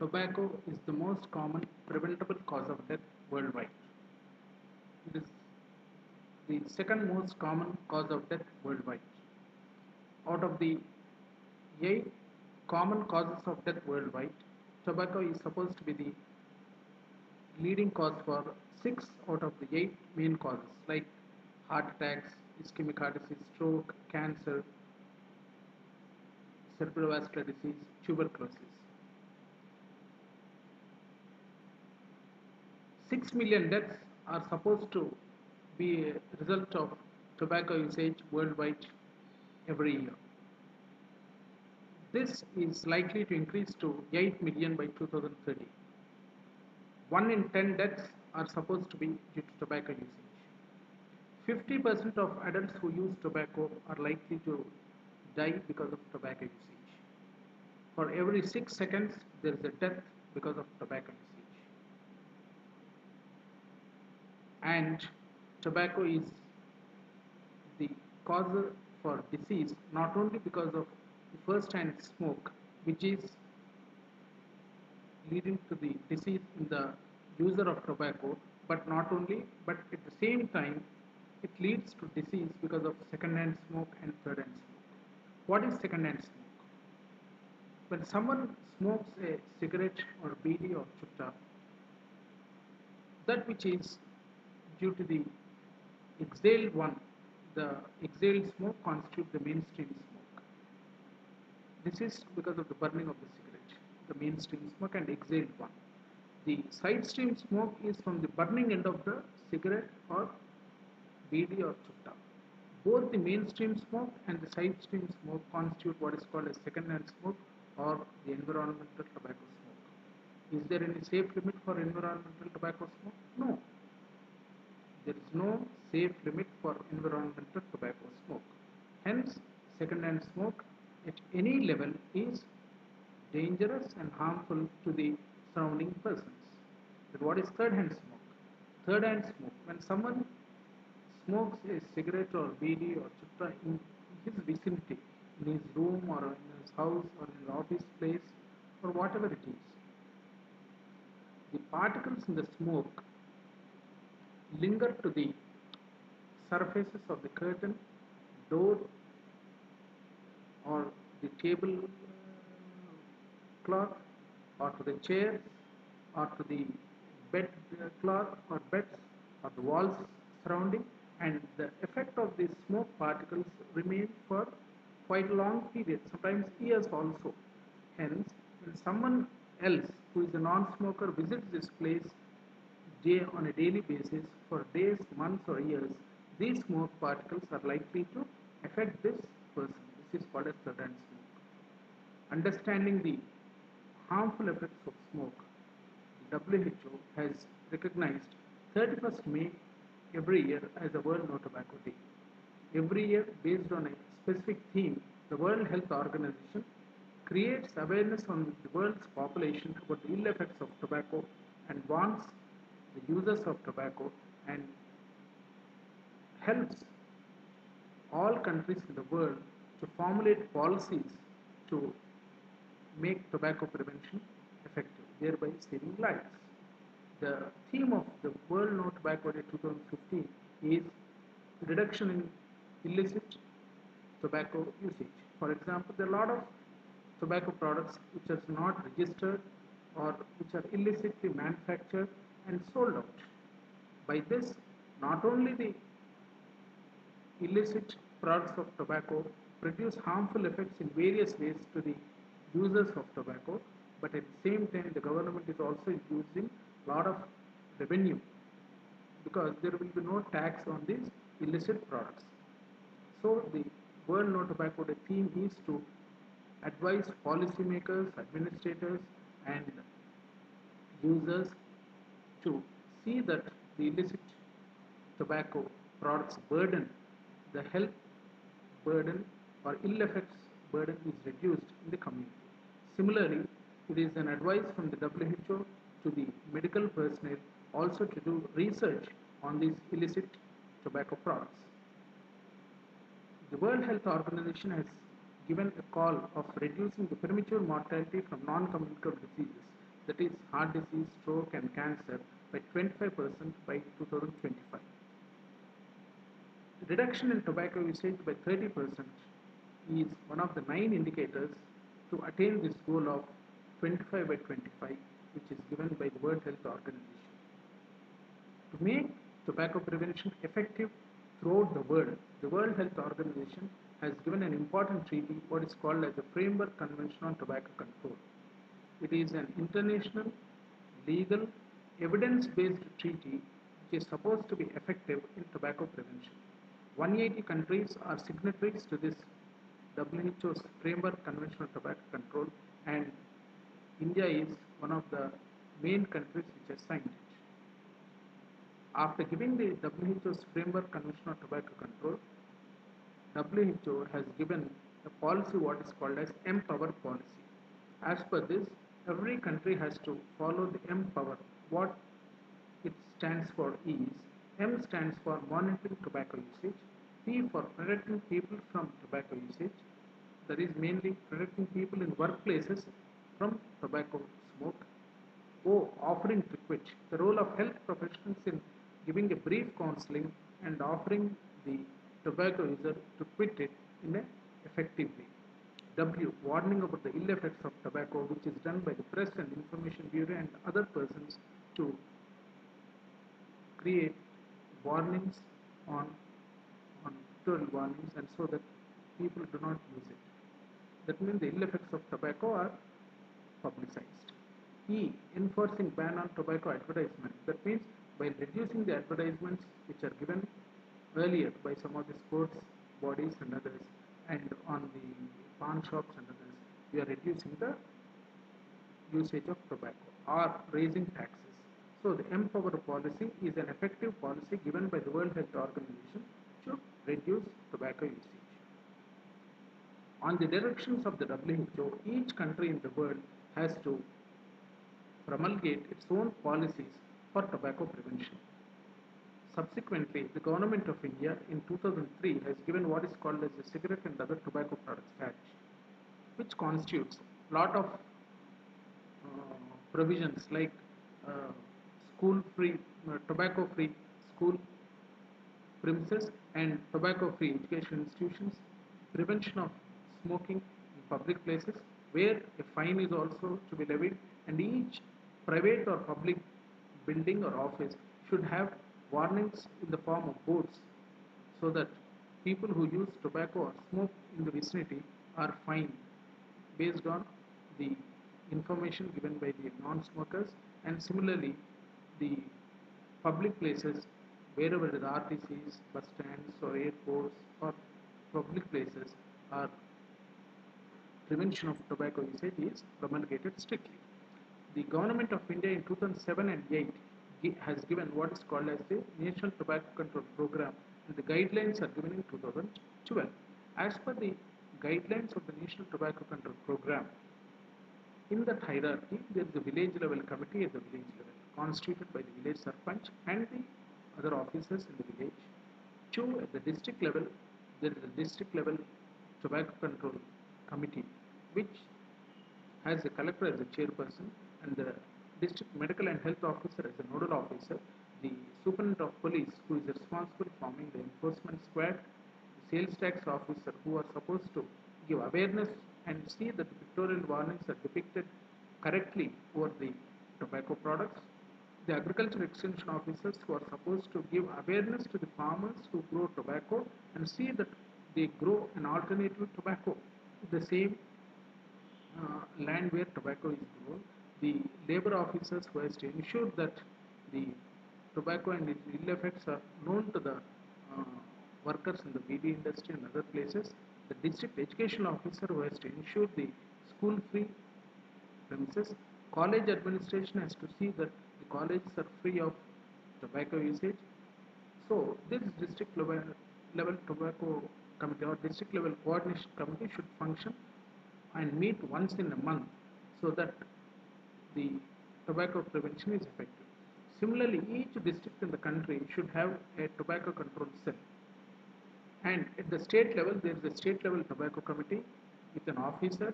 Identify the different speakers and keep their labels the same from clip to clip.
Speaker 1: Tobacco is the most common preventable cause of death worldwide. It is the second most common cause of death worldwide. Out of the 8 common causes of death worldwide, tobacco is supposed to be the leading cause for 6 out of the 8 main causes like heart attacks, ischemic heart disease, stroke, cancer, cerebrovascular disease, tuberculosis. 6 million deaths are supposed to be a result of tobacco usage worldwide every year. This is likely to increase to 8 million by 2030. 1 in 10 deaths are supposed to be due to tobacco usage. 50% of adults who use tobacco are likely to die because of tobacco usage. For every 6 seconds, there is a death because of tobacco usage. And tobacco is the cause for disease not only because of first-hand smoke, which is leading to the disease in the user of tobacco, but not only, but at the same time, it leads to disease because of second-hand smoke and third-hand smoke. What is second-hand smoke? When someone smokes a cigarette or bidi or chutta, that which is due to the exhaled one, the exhaled smoke constitutes the mainstream smoke. This is because of the burning of the cigarette, the mainstream smoke and exhaled one. The side stream smoke is from the burning end of the cigarette or bidi or chutta. Both the mainstream smoke and the side stream smoke constitute what is called a second-hand smoke or the environmental tobacco smoke. Is there any safe limit for environmental tobacco smoke? No. There is no safe limit for environmental tobacco smoke. Hence, second-hand smoke at any level is dangerous and harmful to the surrounding persons. But what is third-hand smoke? Third-hand smoke, when someone smokes a cigarette or bidi or chutta in his vicinity, in his room or in his house or in his office place or whatever it is, the particles in the smoke linger to the surfaces of the curtain, door, or the table cloth, or to the chair, or to the bed cloth or beds, or the walls surrounding, and the effect of these smoke particles remain for quite a long period, sometimes years also. Hence, when someone else who is a non-smoker visits this place on a daily basis for days, months or years, these smoke particles are likely to affect this person. This is called as third-hand smoke. Understanding the harmful effects of smoke, the WHO has recognized 31st May every year as a World No Tobacco Day. Every year, based on a specific theme, the World Health Organization creates awareness on the world's population about the ill effects of tobacco and warns the users of tobacco and helps all countries in the world to formulate policies to make tobacco prevention effective, thereby saving lives. The theme of the World No Tobacco Day 2015 is reduction in illicit tobacco usage. For example, there are a lot of tobacco products which are not registered or which are illicitly manufactured and sold out. By this, not only the illicit products of tobacco produce harmful effects in various ways to the users of tobacco, but at the same time the government is also using a lot of revenue because there will be no tax on these illicit products. So the World No Tobacco Day theme is to advise policymakers, administrators and users to see that the illicit tobacco products burden, the health burden or ill effects burden is reduced in the community. Similarly, it is an advice from the WHO to the medical personnel also to do research on these illicit tobacco products. The World Health Organization has given a call of reducing the premature mortality from non-communicable diseases that is heart disease, stroke and cancer by 25% by 2025. Reduction in tobacco usage by 30% is one of the 9 indicators to attain this goal of 25 by 25, which is given by the World Health Organization. To make tobacco prevention effective throughout the World Health Organization has given an important treaty, what is called as the Framework Convention on Tobacco Control. It is an international, legal, evidence-based treaty which is supposed to be effective in tobacco prevention. 180 countries are signatories to this WHO's Framework Convention on Tobacco Control, and India is one of the main countries which has signed it. After giving the WHO's Framework Convention on Tobacco Control, WHO has given a policy what is called as Empower policy. As per this, every country has to follow the Empower. What it stands for is, M stands for monitoring tobacco usage, P for protecting people from tobacco usage, that is mainly protecting people in workplaces from tobacco smoke, O offering to quit, the role of health professionals in giving a brief counseling and offering the tobacco user to quit it in an effective way. W, warning about the ill effects of tobacco, which is done by the Press and Information Bureau and other persons to create warnings on pictorial warnings, and so that people do not use it. That means the ill effects of tobacco are publicized. E, enforcing ban on tobacco advertisement. That means by reducing the advertisements which are given earlier by some of the sports bodies and others, and on the pawn shops and others, we are reducing the usage of tobacco or raising taxes. So the Empower policy is an effective policy given by the World Health Organization to reduce tobacco usage. On the directions of the WHO, each country in the world has to promulgate its own policies for tobacco prevention. Subsequently, the Government of India in 2003 has given what is called as the Cigarette and Other Tobacco Products Act, which constitutes a lot of provisions like school-free, tobacco-free school premises and tobacco-free education institutions, prevention of smoking in public places, where a fine is also to be levied, and each private or public building or office should have warnings in the form of boards, so that people who use tobacco or smoke in the vicinity are fined based on the information given by the non-smokers. And similarly, the public places, wherever the RTCs, bus stands or airports or public places, are prevention of tobacco usage is promulgated strictly. The Government of India in 2007 and 8 has given what is called as the National Tobacco Control Program, and the guidelines are given in 2012. As per the guidelines of the National Tobacco Control Program, in that hierarchy, there is a village level committee at the village level, constituted by the village sarpanch and the other officers in the village. 2, at the district level, there is a district level tobacco control committee, which has the collector as the chairperson and the district medical and health officer as the nodal officer, the superintendent of police who is responsible for forming the enforcement squad, the sales tax officer who are supposed to give awareness and see that the pictorial warnings are depicted correctly over the tobacco products, the agriculture extension officers who are supposed to give awareness to the farmers who grow tobacco and see that they grow an alternative tobacco, the same land where tobacco is grown, the labor officers who has to ensure that the tobacco and its ill effects are known to the workers in the BD industry and other places, the district education officer who has to ensure the school-free premises, college administration has to see that the colleges are free of tobacco usage. So this district level tobacco committee or district level coordination committee should function and meet once in a month, so that the tobacco prevention is effective. Similarly, each district in the country should have a tobacco control cell. And at the state level, there is a state level tobacco committee with an officer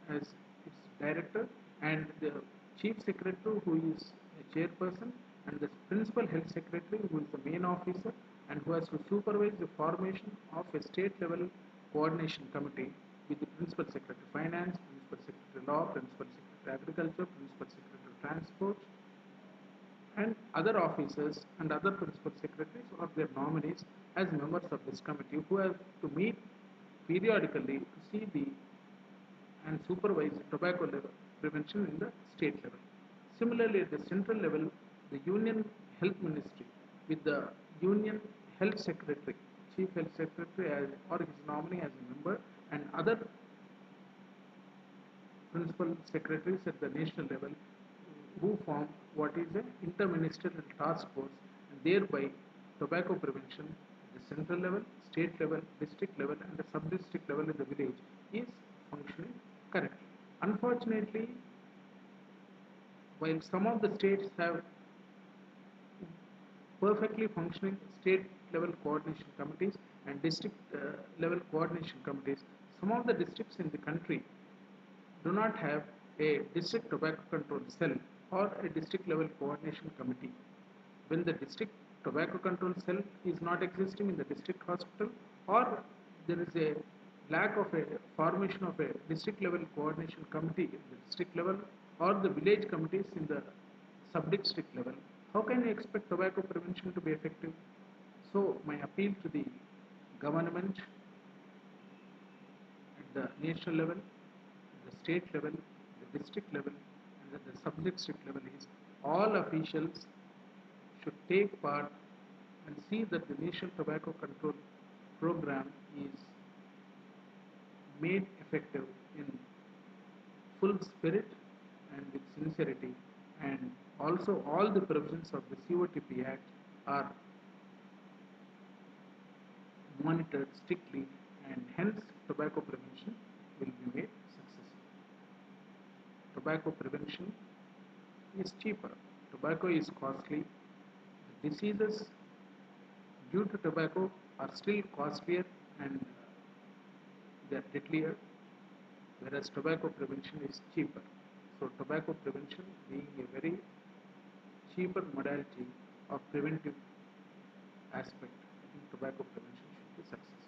Speaker 1: as its director, and the chief secretary who is a chairperson, and the principal health secretary who is the main officer and who has to supervise the formation of a state level coordination committee with the principal secretary finance, principal secretary law, principal secretary agriculture, principal secretary transport, and other officers and other principal secretaries or their nominees as members of this committee who have to meet periodically to see the and supervise tobacco prevention in the state level. Similarly, at the central level, the Union Health Ministry with the Union Health Secretary, Chief Health Secretary as, or his nominee as a member, and other principal secretaries at the national level who form what is an interministerial task force, and thereby tobacco prevention at the central level, state level, district level, and the sub-district level in the village is functioning correctly. Unfortunately, while some of the states have perfectly functioning state level coordination committees and district level coordination committees, some of the districts in the country do not have a district tobacco control cell or a district level coordination committee. When the district tobacco control cell is not existing in the district hospital, or there is a lack of a formation of a district level coordination committee at the district level or the village committees in the sub-district level, how can you expect tobacco prevention to be effective? So my appeal to the government at the national level, the state level, the district level, and at the sub-district level is all officials should take part and see that the National Tobacco Control Program is made effective in full spirit and with sincerity, and also all the provisions of the COTP Act are monitored strictly, and hence tobacco prevention will be made successful. Tobacco prevention is cheaper. Tobacco is costly. The diseases due to tobacco are still costlier and they are deadlier, whereas tobacco prevention is cheaper. So tobacco prevention being a very cheaper modality of preventive aspect, I think tobacco prevention should be successful.